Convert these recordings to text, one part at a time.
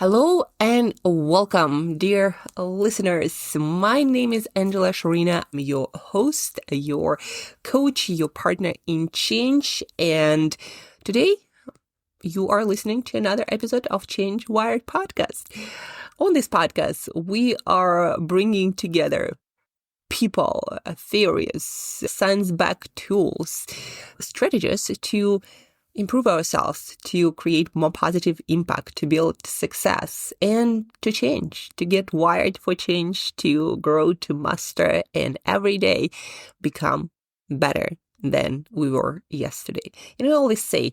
Hello and welcome, dear listeners. My name is Angela Sharina. I'm your host, your coach, your partner in change. And today you are listening to another episode of Change Wired podcast. On this podcast, we are bringing together people, theories, science-backed tools, strategies to improve ourselves, to create more positive impact, to build success, and to change, to get wired for change, to grow, to master, and every day become better than we were yesterday. I always say,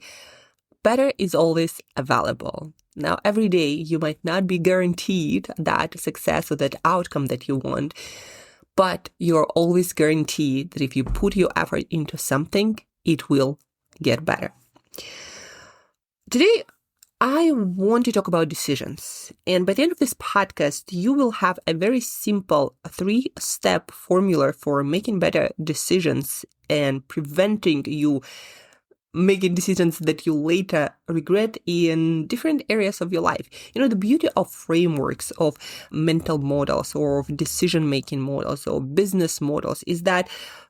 better is always available. Now, every day you might not be guaranteed that success or that outcome that you want, but you're always guaranteed that if you put your effort into something, it will get better. Today, I want to talk about decisions. And by the end of this podcast, you will have a very simple 3-step formula for making better decisions and preventing you making decisions that you later regret in different areas of your life. The beauty of frameworks, of mental models, or of decision-making models, or business models is that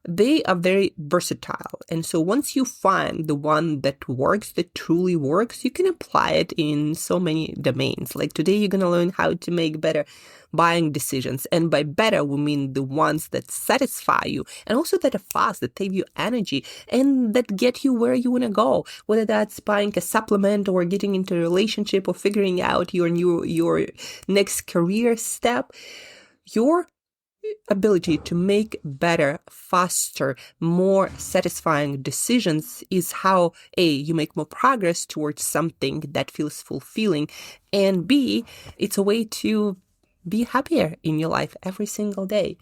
they are very versatile. And so once you find the one that works, that truly works, you can apply it in so many domains. Like today, you're going to learn how to make better buying decisions. And by better, we mean the ones that satisfy you and also that are fast, that save you energy and that get you where you want to go, whether that's buying a supplement or getting into a relationship or figuring out your next career step. Your ability to make better, faster, more satisfying decisions is how A, you make more progress towards something that feels fulfilling, and B, it's a way to be happier in your life every single day.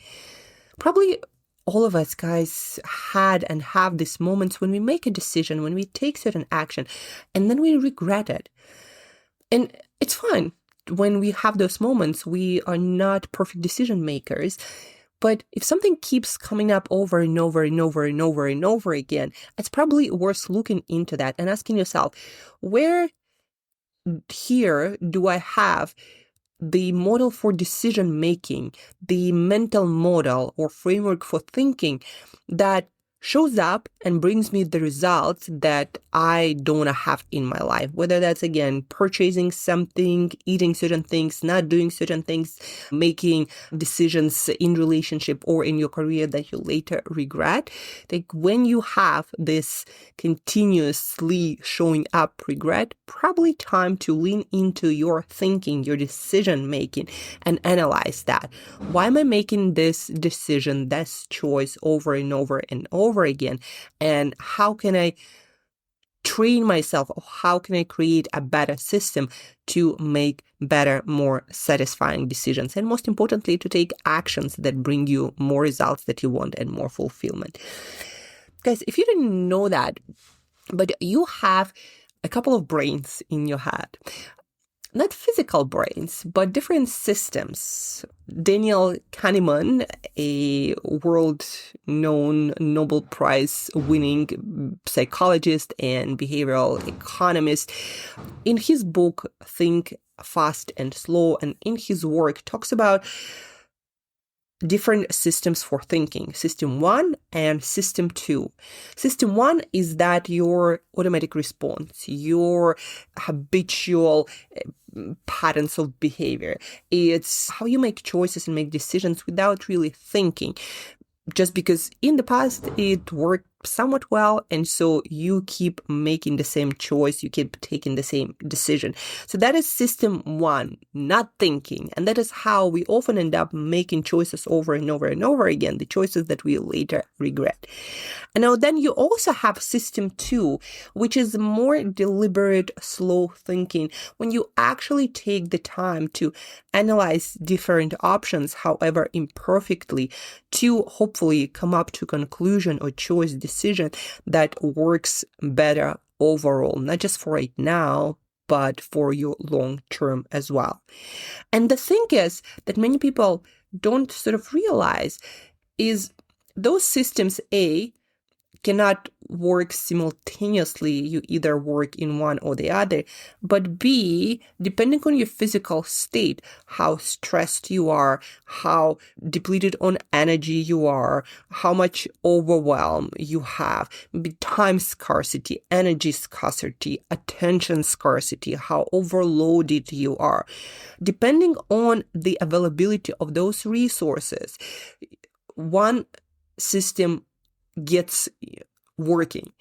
Probably all of us guys had and have these moments when we make a decision, when we take certain action, and then we regret it. And it's fine. When we have those moments, we are not perfect decision makers. But if something keeps coming up over and over and over and over and over again, it's probably worth looking into that and asking yourself, where here do I have the model for decision making, the mental model or framework for thinking that shows up and brings me the results that I don't want to have in my life, whether that's, again, purchasing something, eating certain things, not doing certain things, making decisions in relationship or in your career that you later regret. Like when you have this continuously showing up regret, probably time to lean into your thinking, your decision making, and analyze that. Why am I making this decision, this choice over and over and over again? And how can I train myself, or how can I create a better system to make better, more satisfying decisions? And most importantly, to take actions that bring you more results that you want and more fulfillment. Guys, if you didn't know that, but you have a couple of brains in your head, not physical brains, but different systems. Daniel Kahneman, a world-known Nobel Prize-winning psychologist and behavioral economist, in his book, Think Fast and Slow, and in his work, talks about different systems for thinking, system 1 and system 2. System 1 is that your automatic response, your habitual patterns of behavior. It's how you make choices and make decisions without really thinking, just because in the past it worked somewhat well, and so you keep making the same choice, you keep taking the same decision. So that is system 1, not thinking, and that is how we often end up making choices over and over and over again, the choices that we later regret. And now then you also have system 2, which is more deliberate, slow thinking, when you actually take the time to analyze different options, however imperfectly, to hopefully come up to a conclusion or choice decision that works better overall, not just for right now, but for your long term as well. And the thing is that many people don't sort of realize is those systems, A, cannot work simultaneously. You either work in one or the other. But B, depending on your physical state, how stressed you are, how depleted on energy you are, how much overwhelm you have, time scarcity, energy scarcity, attention scarcity, how overloaded you are. Depending on the availability of those resources, one system gets working.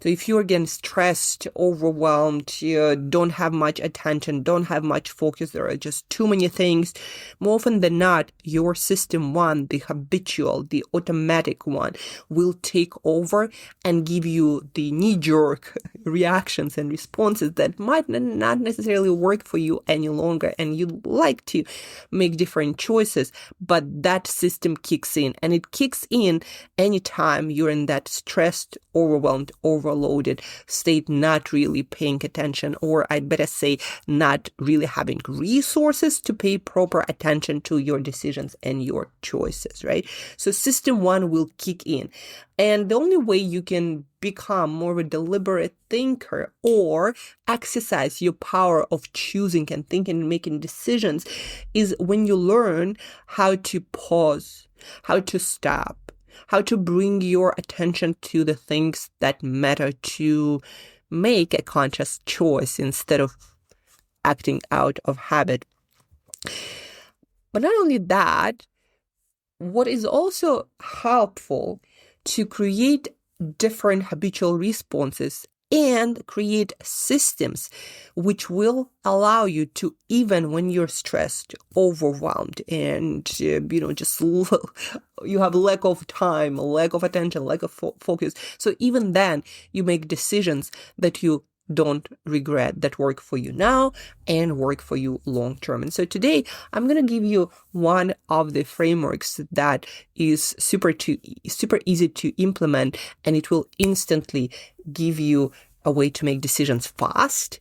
So if you're again stressed, overwhelmed, you don't have much attention, don't have much focus, there are just too many things, more often than not, your system one, the habitual, the automatic one, will take over and give you the knee-jerk reactions and responses that might not necessarily work for you any longer. And you'd like to make different choices, but that system kicks in. And it kicks in anytime you're in that stressed, overwhelmed, overloaded state, not really paying attention, or I'd better say not really having resources to pay proper attention to your decisions and your choices, right? So system one will kick in. And the only way you can become more of a deliberate thinker or exercise your power of choosing and thinking and making decisions is when you learn how to pause, how to stop, how to bring your attention to the things that matter, to make a conscious choice instead of acting out of habit. But not only that, what is also helpful to create different habitual responses and create systems which will allow you to, even when you're stressed, overwhelmed, and just you have lack of time, lack of attention, lack of focus. So even then, you make decisions that you don't regret, that work for you now and work for you long term. And so today I'm going to give you one of the frameworks that is super easy to implement, and it will instantly give you a way to make decisions fast,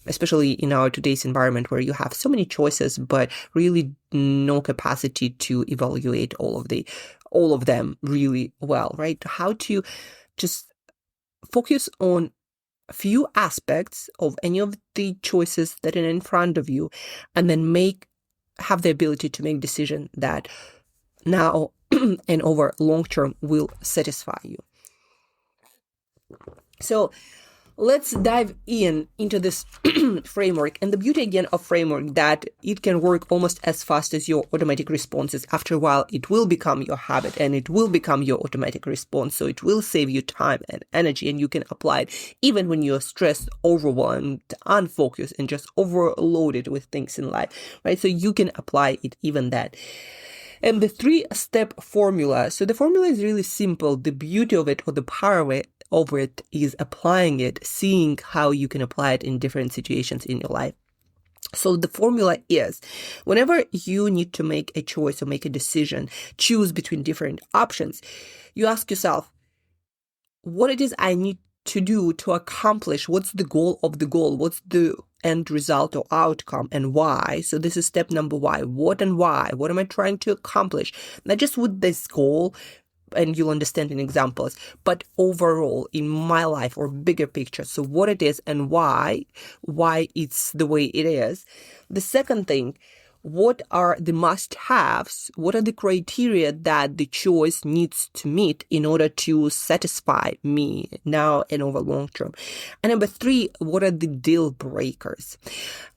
especially in our today's environment where you have so many choices, but really no capacity to evaluate all of them really well, right? How to just focus on a few aspects of any of the choices that are in front of you, and then have the ability to make decisions that now and over long term will satisfy you. So let's dive into this framework. And the beauty again of framework that it can work almost as fast as your automatic responses. After a while, it will become your habit and it will become your automatic response. So it will save you time and energy, and you can apply it even when you're stressed, overwhelmed, unfocused, and just overloaded with things in life, right? So you can apply it even that. And the 3-step formula. So the formula is really simple. The beauty of it, or the power of it is applying it, seeing how you can apply it in different situations in your life. So the formula is, whenever you need to make a choice or make a decision, choose between different options, you ask yourself, what it is I need to do to accomplish, what's the goal of the goal, what's the end result or outcome, and why. So this is step number why. What and why? What am I trying to accomplish? Not just with this goal, and you'll understand in examples, but overall in my life or bigger picture. So what it is and why it's the way it is. The second thing, what are the must-haves? What are the criteria that the choice needs to meet in order to satisfy me now and over long term? And number 3, what are the deal breakers?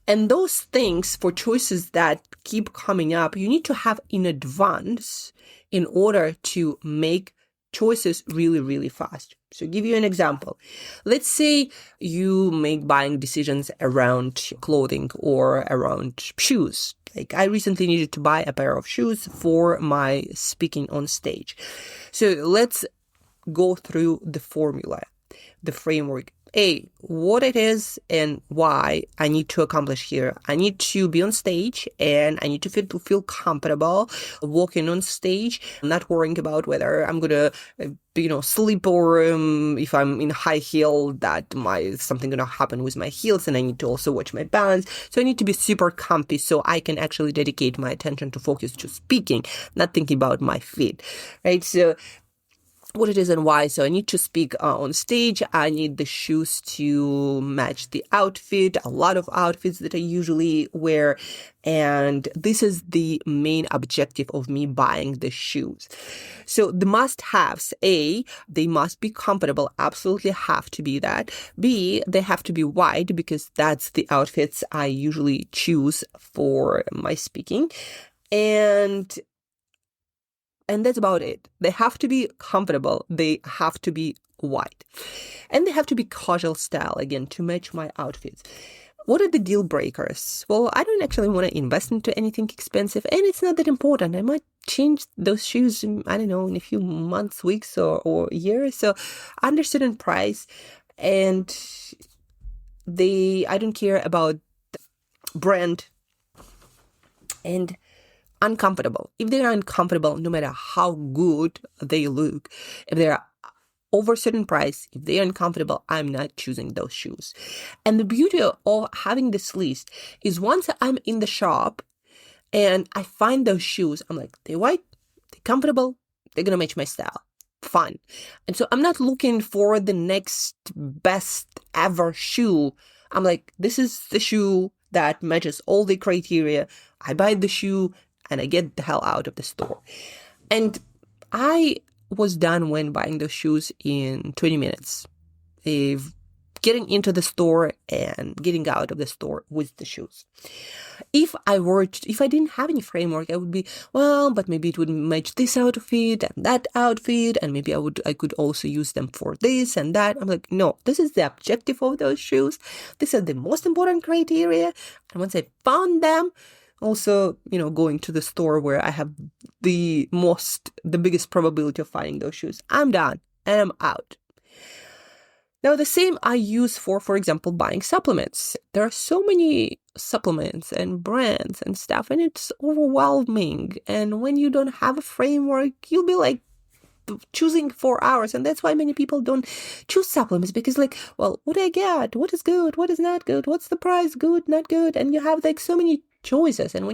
And those things for choices that keep coming up, you need to have in advance in order to make choices really, really fast. So give you an example. Let's say you make buying decisions around clothing or around shoes. Like I recently needed to buy a pair of shoes for my speaking on stage. So let's go through the formula, the framework. A, what it is and why I need to accomplish here. I need to be on stage and I need to feel comfortable walking on stage. I'm not worrying about whether I'm going to, slip or if I'm in high heel that something going to happen with my heels, and I need to also watch my balance. So I need to be super comfy so I can actually dedicate my attention to focus to speaking, not thinking about my feet, right? So what it is and why. So I need to speak on stage. I need the shoes to match the outfit, a lot of outfits that I usually wear. And this is the main objective of me buying the shoes. So the must-haves: A, they must be comfortable, absolutely have to be that. B, they have to be wide because that's the outfits I usually choose for my speaking. And that's about it. They have to be comfortable. They have to be wide. And they have to be casual style, again, to match my outfits. What are the deal breakers? Well, I don't actually want to invest into anything expensive, and it's not that important. I might change those shoes, I don't know, in a few months, weeks, or years. So under certain price, and I don't care about brand, and uncomfortable. If they are uncomfortable, no matter how good they look, if they are over a certain price, if they are uncomfortable, I'm not choosing those shoes. And the beauty of having this list is once I'm in the shop and I find those shoes, I'm like, they're white, they're comfortable, they're gonna match my style. Fun. And so I'm not looking for the next best ever shoe. I'm like, this is the shoe that matches all the criteria. I buy the shoe and I get the hell out of the store. And I was done when buying those shoes in 20 minutes. Getting into the store and getting out of the store with the shoes. If I didn't have any framework, I would be, well, but maybe it would match this outfit and that outfit, and maybe I could also use them for this and that. I'm like, no, this is the objective of those shoes. These are the most important criteria. And once I found them, also, going to the store where I have the biggest probability of finding those shoes, I'm done and I'm out. Now, the same I use for example, buying supplements. There are so many supplements and brands and stuff, and it's overwhelming. And when you don't have a framework, you'll be like choosing for hours. And that's why many people don't choose supplements, because well, what do I get? What is good? What is not good? What's the price? Good, not good? And you have so many choices. And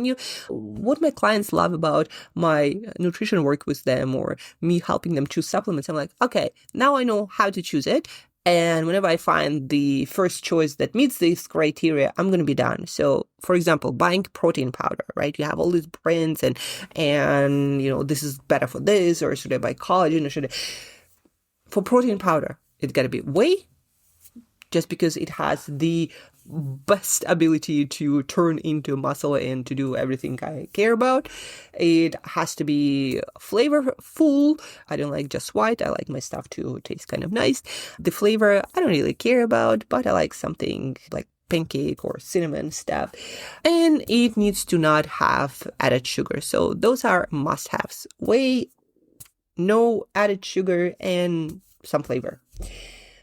what my clients love about my nutrition work with them or me helping them choose supplements, I'm like, okay, now I know how to choose it. And whenever I find the first choice that meets these criteria, I'm going to be done. So, for example, buying protein powder, right? You have all these brands and this is better for this, or should I buy collagen, or for protein powder, it's got to be whey, just because it has the best ability to turn into muscle and to do everything I care about. It has to be flavorful. I don't like just white. I like my stuff to taste kind of nice. The flavor, I don't really care about, but I like something like pancake or cinnamon stuff. And it needs to not have added sugar. So those are must-haves. Whey, no added sugar, and some flavor.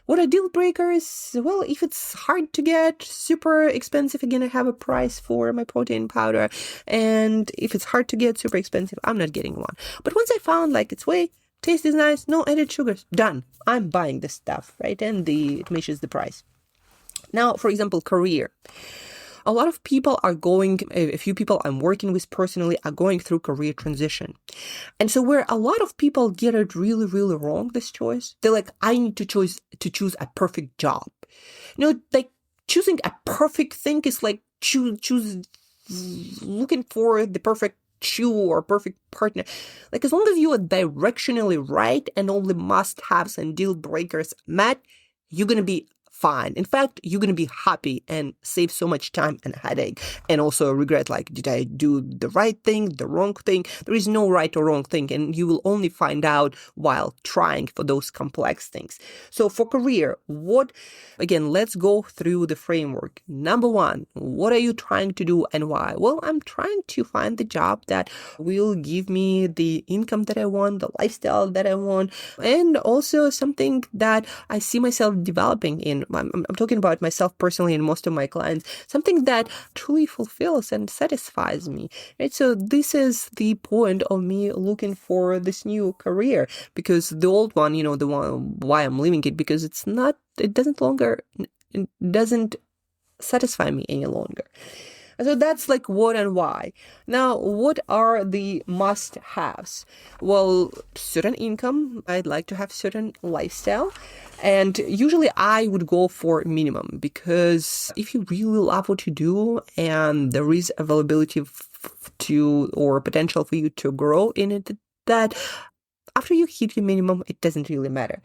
What are deal breakers? Well, if it's hard to get, super expensive, again, I have a price for my protein powder. And if it's hard to get, super expensive, I'm not getting one. But once I found it's whey, taste is nice, no added sugars, done. I'm buying this stuff, right? And it matches the price. Now, for example, career. A lot of people a few people I'm working with personally are going through career transition. And so where a lot of people get it really, really wrong, this choice, they're like, I need to choose a perfect job. Choosing a perfect thing is like choose looking for the perfect shoe or perfect partner. As long as you are directionally right and all the must-haves and deal breakers met, you're going to be fine. In fact, you're going to be happy and save so much time and headache, and also regret, did I do the right thing, the wrong thing? There is no right or wrong thing, and you will only find out while trying for those complex things. So for career, let's go through the framework. Number one, what are you trying to do and why? Well, I'm trying to find the job that will give me the income that I want, the lifestyle that I want, and also something that I see myself developing in. I'm talking about myself personally and most of my clients, something that truly fulfills and satisfies me, right? So this is the point of me looking for this new career, because the old one, the one why I'm leaving it, because it doesn't satisfy me any longer. So that's like what and why. Now, what are the must-haves? Well, certain income. I'd like to have certain lifestyle. And usually I would go for minimum, because if you really love what you do and there is availability to or potential for you to grow in it, that after you hit your minimum, it doesn't really matter.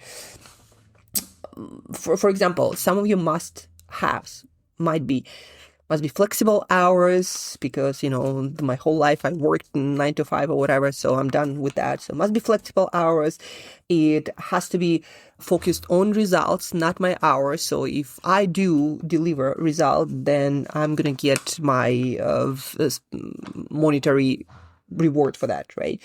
For example, some of your must-haves must be flexible hours, because, my whole life I worked 9 to 5 or whatever, so I'm done with that. So it must be flexible hours. It has to be focused on results, not my hours. So if I do deliver result, then I'm going to get my monetary reward for that, right?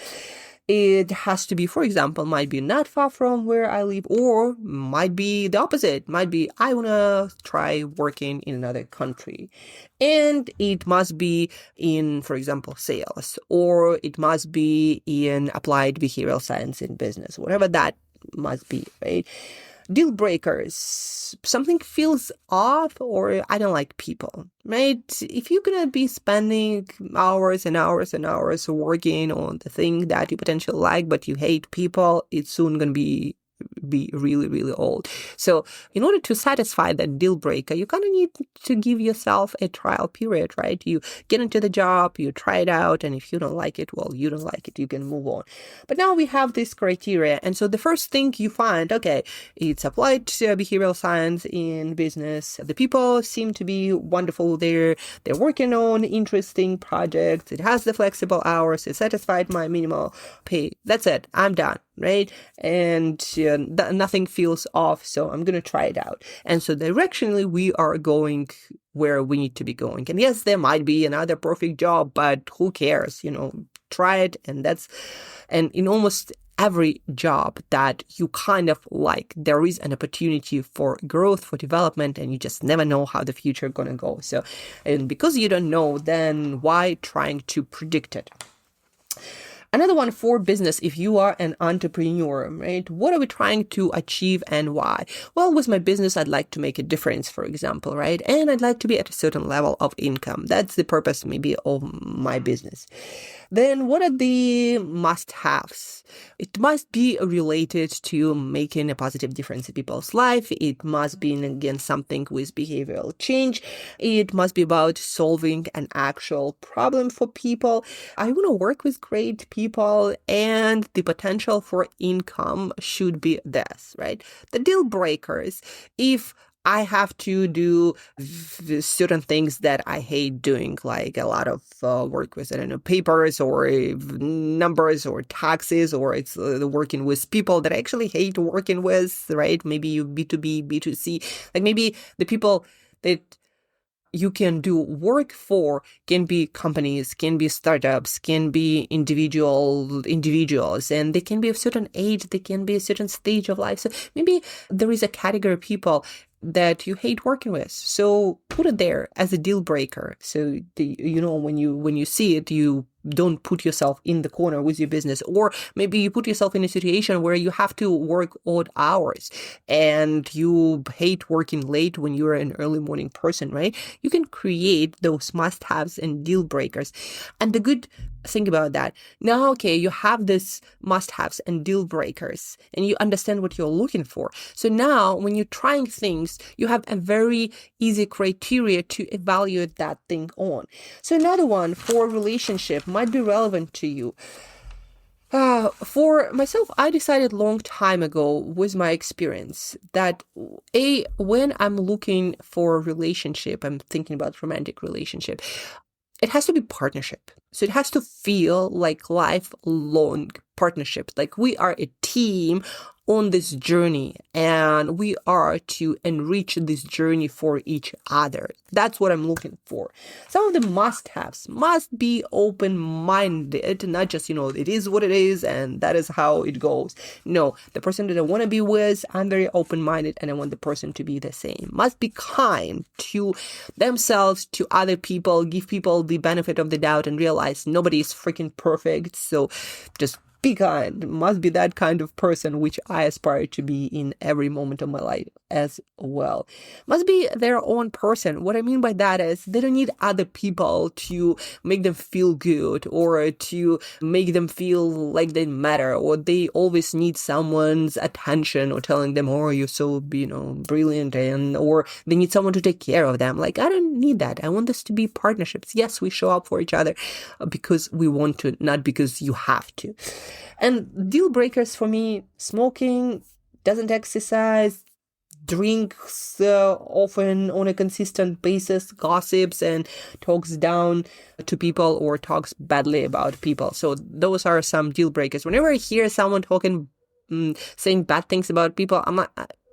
It has to be, for example, might be not far from where I live, or might be the opposite. Might be I want to try working in another country. And it must be in, for example, sales, or it must be in applied behavioral science in business, whatever that must be, right? Deal breakers. Something feels off, or I don't like people, right? If you're going to be spending hours and hours and hours working on the thing that you potentially like, but you hate people, it's soon going to be really, really old. So in order to satisfy that deal breaker, you kind of need to give yourself a trial period, right? You get into the job, you try it out, and if you don't like it, well, you don't like it, you can move on. But now we have this criteria. And so the first thing you find, okay, it's applied behavioral science in business. The people seem to be wonderful there. They're working on interesting projects. It has the flexible hours. It satisfied my minimal pay. That's it. I'm done. Right? And nothing feels off, so I'm going to try it out. And so directionally, we are going where we need to be going. And yes, there might be another perfect job, but who cares? Try it. And in almost every job that you kind of like, there is an opportunity for growth, for development, and you just never know how the future is going to go. So, and because you don't know, then why trying to predict it? Another one for business, if you are an entrepreneur, right? What are we trying to achieve and why? Well, with my business, I'd like to make a difference, for example, right? And I'd like to be at a certain level of income. That's the purpose maybe of my business. Then what are the must-haves? It must be related to making a positive difference in people's life. It must be, again, something with behavioral change. It must be about solving an actual problem for people. I want to work with great people, and the potential for income should be this, right? The deal breakers. If I have to do certain things that I hate doing, like a lot of work with, papers or numbers or taxes, or it's working with people that I actually hate working with, right? Maybe you B2B, B2C, like maybe the people that you can do work for can be companies, can be startups, can be individuals, and they can be of certain age, they can be a certain stage of life. So maybe there is a category of people that you hate working with. So put it there as a deal breaker. So when you see it, you don't put yourself in the corner with your business, or maybe you put yourself in a situation where you have to work odd hours and you hate working late when you're an early morning person, right? You can create those must-haves and deal breakers. And the good thing about that, now, okay, you have this must-haves and deal breakers and you understand what you're looking for. So now when you're trying things, you have a very easy criteria to evaluate that thing on. So another one for relationship might be relevant to you. For myself, I decided long time ago with my experience that when I'm looking for a relationship, I'm thinking about romantic relationship, it has to be partnership. So it has to feel like lifelong partnership. Like we are a team on this journey and we are to enrich this journey for each other. That's what I'm looking for. Some of the must-haves must be open-minded, not just, it is what it is and that is how it goes. No, the person that I want to be with, I'm very open-minded and I want the person to be the same. Must be kind to themselves, to other people, give people the benefit of the doubt and realize nobody is freaking perfect. So just be kind, must be that kind of person which I aspire to be in every moment of my life as well. Must be their own person. What I mean by that is they don't need other people to make them feel good or to make them feel like they matter, or they always need someone's attention or telling them, oh, you're so, brilliant, or they need someone to take care of them. Like, I don't need that. I want this to be partnerships. Yes, we show up for each other because we want to, not because you have to. And deal breakers for me: smoking, doesn't exercise, drinks often on a consistent basis, gossips and talks down to people or talks badly about people. So those are some deal breakers. Whenever I hear someone talking, saying bad things about people, I'm like,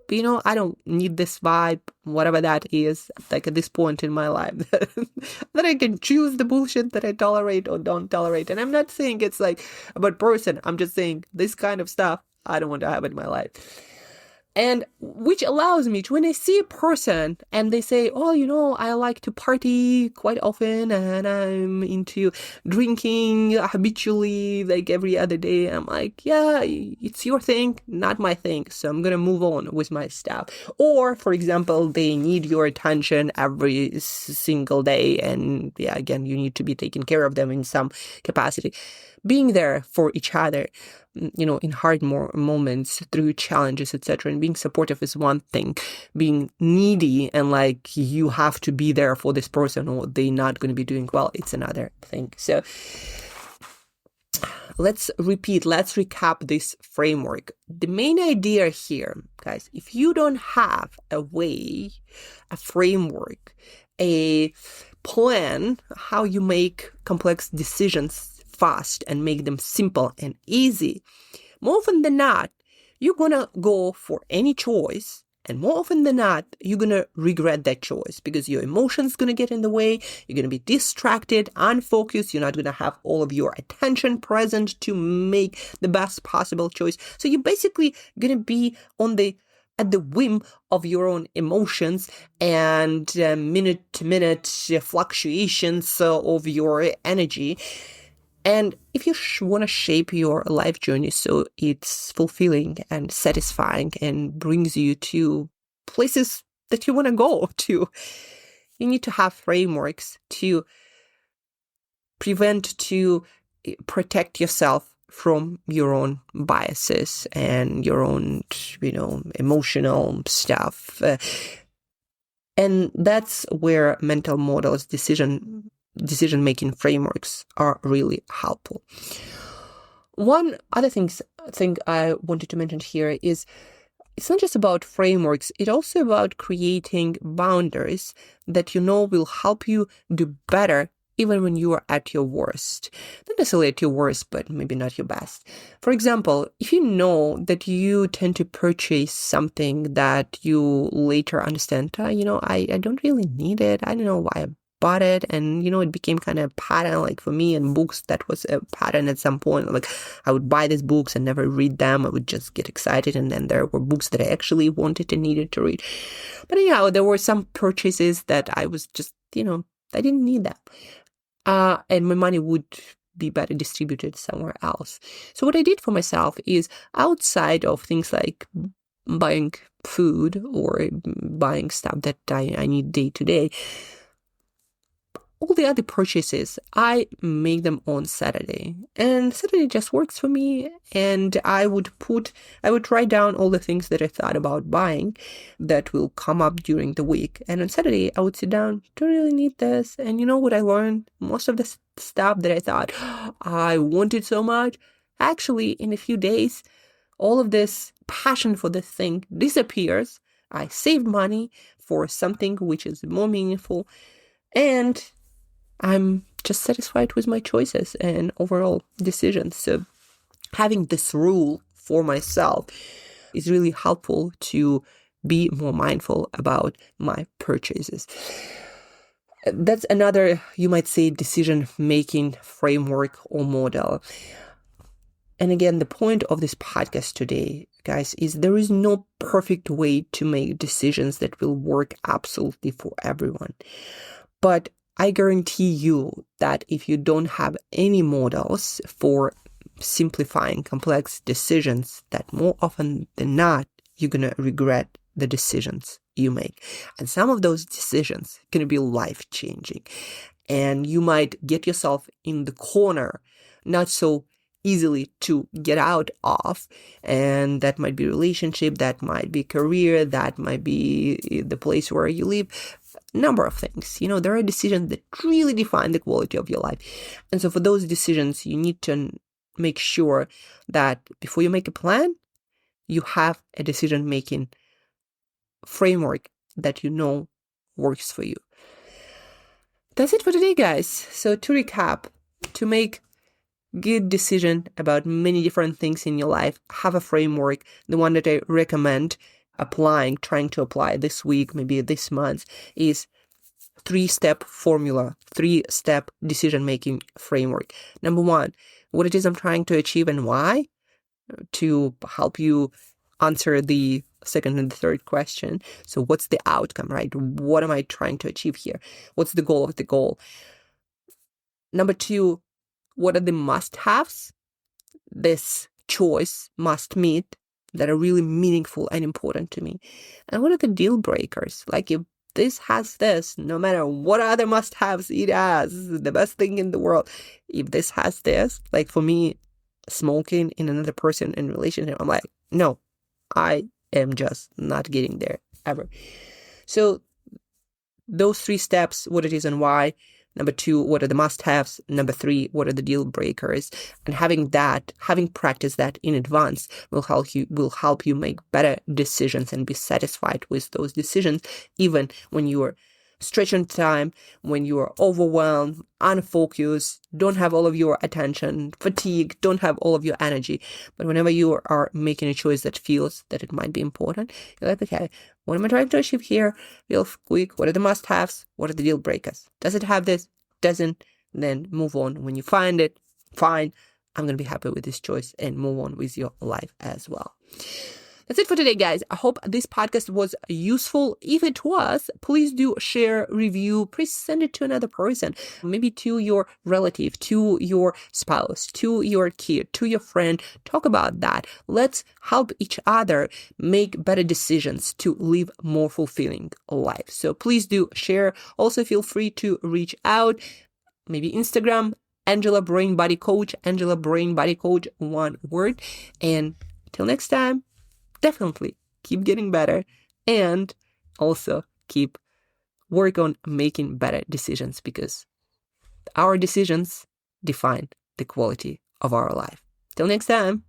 I don't need this vibe, whatever that is, like at this point in my life, that I can choose the bullshit that I tolerate or don't tolerate. And I'm not saying it's like about person. I'm just saying this kind of stuff I don't want to have in my life. And which allows me to, when I see a person and they say, oh, I like to party quite often and I'm into drinking habitually like every other day. I'm like, yeah, it's your thing, not my thing. So I'm going to move on with my stuff. Or, for example, they need your attention every single day. And yeah, again, you need to be taking care of them in some capacity. Being there for each other, in hard moments, through challenges, etc. And being supportive is one thing. Being needy and like you have to be there for this person or they're not going to be doing well, it's another thing. So let's recap this framework. The main idea here, guys, if you don't have a way, a framework, a plan, how you make complex decisions fast and make them simple and easy, more often than not, you're gonna go for any choice, and more often than not, you're gonna regret that choice because your emotions gonna get in the way. You're gonna be distracted, unfocused. You're not gonna have all of your attention present to make the best possible choice. So you're basically gonna be at the whim of your own emotions and minute-to-minute fluctuations of your energy. And if you want to shape your life journey so it's fulfilling and satisfying and brings you to places that you want to go to, you need to have frameworks to protect yourself from your own biases and your own, emotional stuff. And that's where mental models, decision-making frameworks are really helpful. One other thing I wanted to mention here is it's not just about frameworks, it's also about creating boundaries that will help you do better even when you are at your worst. Not necessarily at your worst, but maybe not your best. For example, if you know that you tend to purchase something that you later understand, I don't really need it. I don't know why I bought it, and it became kind of a pattern. Like for me in books, that was a pattern at some point. Like I would buy these books and never read them. I would just get excited, and then there were books that I actually wanted and needed to read. But anyhow, there were some purchases that I was just, I didn't need them. And my money would be better distributed somewhere else. So what I did for myself is, outside of things like buying food or buying stuff that I need day to day, all the other purchases, I make them on Saturday. And Saturday just works for me. And I would write down all the things that I thought about buying that will come up during the week. And on Saturday, I would sit down, don't really need this. And you know what I learned? Most of the stuff that I thought I wanted so much, actually, in a few days, all of this passion for this thing disappears. I saved money for something which is more meaningful. And I'm just satisfied with my choices and overall decisions. So having this rule for myself is really helpful to be more mindful about my purchases. That's another, you might say, decision-making framework or model. And again, the point of this podcast today, guys, is there is no perfect way to make decisions that will work absolutely for everyone. But I guarantee you that if you don't have any models for simplifying complex decisions that more often than not, you're going to regret the decisions you make. And some of those decisions are going to be life-changing. And you might get yourself in the corner, not so easily to get out of. And that might be relationship, that might be career, that might be the place where you live. Number of things. There are decisions that really define the quality of your life. And so for those decisions, you need to make sure that before you make a plan, you have a decision-making framework that works for you. That's it for today, guys. So to recap, to make good decision about many different things in your life, have a framework. The one that I recommend trying to apply this week, maybe this month, is 3-step formula, 3-step decision-making framework. Number one, what it is I'm trying to achieve and why, to help you answer the second and the third question. So what's the outcome, right? What am I trying to achieve here? What's the goal of the goal? Number two, what are the must-haves this choice must meet that are really meaningful and important to me? And what are the deal breakers? Like, if this has this, no matter what other must-haves it has, the best thing in the world, if this has this, like for me, smoking in another person in relationship, I'm like, no, I am just not getting there ever. So those 3 steps, what it is and why. Number 2, what are the must-haves? Number 3, what are the deal breakers? And having practiced that in advance will help you make better decisions and be satisfied with those decisions, even when you are stretched on time, when you are overwhelmed, unfocused, don't have all of your attention, fatigued, don't have all of your energy. But whenever you are making a choice that feels that it might be important, you're like, okay, what am I trying to achieve here? Real quick, what are the must-haves? What are the deal breakers? Does it have this? Doesn't? Then move on. When you find it, fine, I'm going to be happy with this choice and move on with your life as well. That's it for today, guys. I hope this podcast was useful. If it was, please do share, review, please send it to another person, maybe to your relative, to your spouse, to your kid, to your friend. Talk about that. Let's help each other make better decisions to live more fulfilling life. So please do share. Also, feel free to reach out, maybe Instagram, Angela Brain Body Coach, Angela Brain Body Coach, one word. And till next time, definitely keep getting better and also work on making better decisions, because our decisions define the quality of our life. Till next time.